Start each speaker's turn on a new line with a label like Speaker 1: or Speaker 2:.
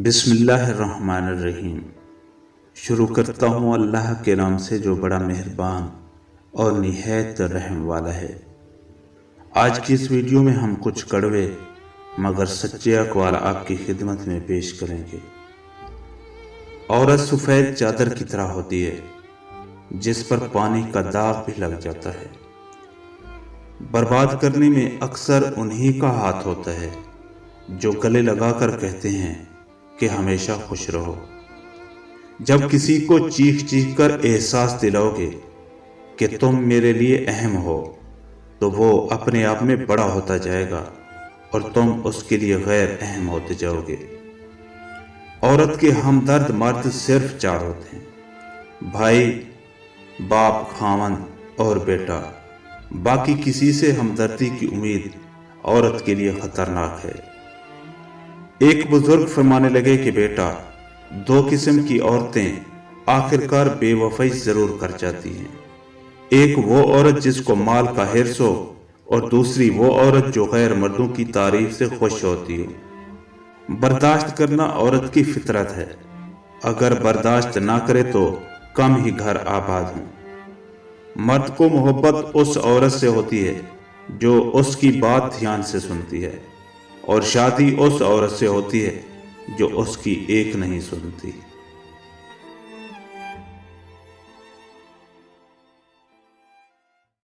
Speaker 1: بسم اللہ الرحمن الرحیم۔ شروع کرتا ہوں اللہ کے نام سے جو بڑا مہربان اور نہایت رحم والا ہے۔ آج کی اس ویڈیو میں ہم کچھ کڑوے مگر سچے اقوال آپ کی خدمت میں پیش کریں گے۔ عورت سفید چادر کی طرح ہوتی ہے جس پر پانی کا داغ بھی لگ جاتا ہے۔ برباد کرنے میں اکثر انہی کا ہاتھ ہوتا ہے جو گلے لگا کر کہتے ہیں کہ ہمیشہ خوش رہو۔ جب کسی کو چیخ چیخ کر احساس دلاؤ گے کہ تم میرے لیے اہم ہو تو وہ اپنے آپ میں بڑا ہوتا جائے گا اور تم اس کے لیے غیر اہم ہوتے جاؤ گے۔ عورت کے ہمدرد مرد صرف چار ہوتے ہیں: بھائی، باپ، خاوند اور بیٹا۔ باقی کسی سے ہمدردی کی امید عورت کے لیے خطرناک ہے۔ ایک بزرگ فرمانے لگے کہ بیٹا، دو قسم کی عورتیں آخرکار بے وفائی ضرور کر جاتی ہیں۔ ایک وہ عورت جس کو مال کا حرص ہو اور دوسری وہ عورت جو غیر مردوں کی تعریف سے خوش ہوتی ہو۔ برداشت کرنا عورت کی فطرت ہے، اگر برداشت نہ کرے تو کم ہی گھر آباد ہوں۔ مرد کو محبت اس عورت سے ہوتی ہے جو اس کی بات دھیان سے سنتی ہے، اور شادی اس عورت سے ہوتی ہے جو اس کی ایک نہیں سنتی۔